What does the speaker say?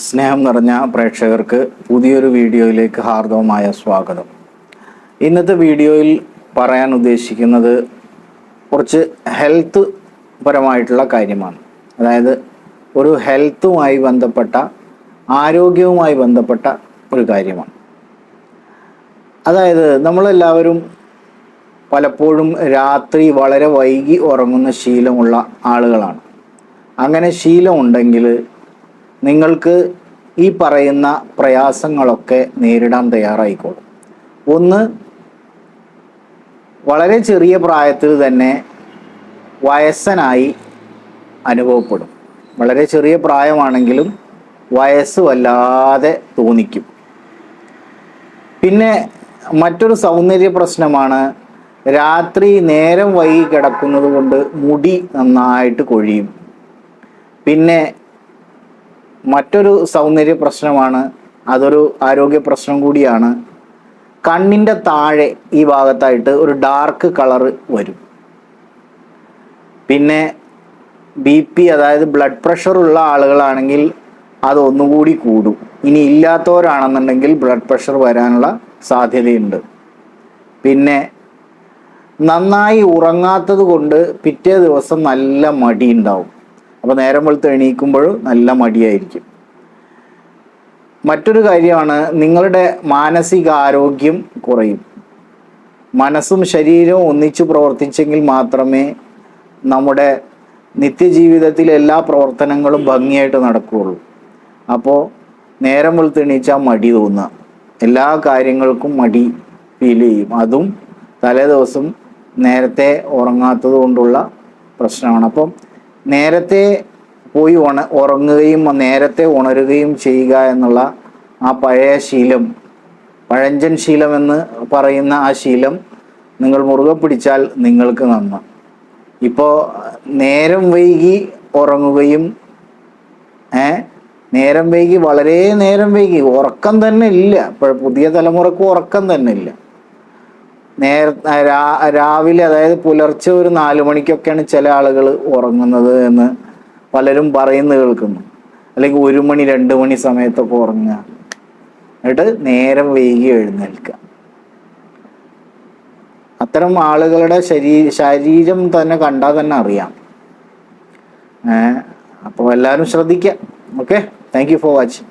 സ്നേഹം നിറഞ്ഞ പ്രേക്ഷകർക്ക് പുതിയൊരു വീഡിയോയിലേക്ക് ഹാർദവമായ സ്വാഗതം. ഇന്നത്തെ വീഡിയോയിൽ പറയാൻ ഉദ്ദേശിക്കുന്നത് കുറച്ച് ഹെൽത്ത് പരമായിട്ടുള്ള കാര്യമാണ്. അതായത് ഒരു ഹെൽത്തുമായി ബന്ധപ്പെട്ട, ആരോഗ്യവുമായി ബന്ധപ്പെട്ട ഒരു കാര്യമാണ്. അതായത് നമ്മളെല്ലാവരും പലപ്പോഴും രാത്രി വളരെ വൈകി ഉറങ്ങുന്ന ശീലമുള്ള ആളുകളാണ്. അങ്ങനെ ശീലമുണ്ടെങ്കിൽ നിങ്ങൾക്ക് ഈ പറയുന്ന പ്രയാസങ്ങളൊക്കെ നേരിടാൻ തയ്യാറായിക്കോളും. ഒന്ന്, വളരെ ചെറിയ പ്രായത്തിൽ തന്നെ വയസ്സനായി അനുഭവപ്പെടും. വളരെ ചെറിയ പ്രായമാണെങ്കിലും വയസ്സ് വല്ലാതെ തോന്നിക്കും. പിന്നെ മറ്റൊരു സൗന്ദര്യ പ്രശ്നമാണ്, രാത്രി നേരം വൈകി കിടക്കുന്നത് കൊണ്ട് മുടി നന്നായിട്ട് കൊഴിയും. പിന്നെ മറ്റൊരു സൗന്ദര്യ പ്രശ്നമാണ്, അതൊരു ആരോഗ്യ പ്രശ്നം കൂടിയാണ്, കണ്ണിൻ്റെ താഴെ ഈ ഭാഗത്തായിട്ട് ഒരു ഡാർക്ക് കളറ് വരും. പിന്നെ BP, അതായത് ബ്ലഡ് പ്രഷർ ഉള്ള ആളുകളാണെങ്കിൽ അതൊന്നുകൂടി കൂടും. ഇനി ഇല്ലാത്തവരാണെന്നുണ്ടെങ്കിൽ ബ്ലഡ് പ്രഷർ വരാനുള്ള സാധ്യതയുണ്ട്. പിന്നെ നന്നായി ഉറങ്ങാത്തത് കൊണ്ട് പിറ്റേ ദിവസം നല്ല മടി ഉണ്ടാവും. അപ്പോൾ നേരം വെളുത്ത് എണീക്കുമ്പോഴും നല്ല മടിയായിരിക്കും. മറ്റൊരു കാര്യമാണ്, നിങ്ങളുടെ മാനസികാരോഗ്യം കുറയും. മനസ്സും ശരീരവും ഒന്നിച്ചു പ്രവർത്തിച്ചെങ്കിൽ മാത്രമേ നമ്മുടെ നിത്യജീവിതത്തിൽ എല്ലാ പ്രവർത്തനങ്ങളും ഭംഗിയായിട്ട് നടക്കുകയുള്ളൂ. അപ്പോൾ നേരം വെളുത്ത് എണീച്ചാൽ മടി തോന്നുക, എല്ലാ കാര്യങ്ങൾക്കും മടി ഫീൽ ചെയ്യും. അതും തലേ ദിവസം നേരത്തെ ഉറങ്ങാത്തത് കൊണ്ടുള്ള പ്രശ്നമാണ്. അപ്പം നേരത്തെ പോയി ഉറങ്ങുകയും നേരത്തെ ഉണരുകയും ചെയ്യുക എന്നുള്ള ആ പഴയ ശീലം, പഴഞ്ചൻ ശീലം എന്ന് പറയുന്ന ആ ശീലം നിങ്ങൾ മുറുകെ പിടിച്ചാൽ നിങ്ങൾക്ക് നന്ന്. ഇപ്പോൾ നേരം വൈകി ഉറങ്ങുകയും നേരം വൈകി, വളരെ നേരം വൈകി, ഉറക്കം തന്നെ ഇല്ല. ഇപ്പോൾ പുതിയ തലമുറക്ക് ഉറക്കം തന്നെ ഇല്ല. രാവിലെ, അതായത് പുലർച്ചെ ഒരു 4 മണിക്കൊക്കെയാണ് ചില ആളുകൾ ഉറങ്ങുന്നത് എന്ന് പലരും പറയുന്നത് കേൾക്കുന്നു. അല്ലെങ്കിൽ 1 മണി 2 മണി സമയത്തൊക്കെ ഉറങ്ങുക, എന്നിട്ട് നേരം വൈകി എഴുന്നേൽക്കുക. അത്തരം ആളുകളുടെ ശരീരം തന്നെ കണ്ടാൽ തന്നെ അറിയാം. അപ്പോൾ എല്ലാവരും ശ്രദ്ധിക്കുക. Okay, thank you for watching.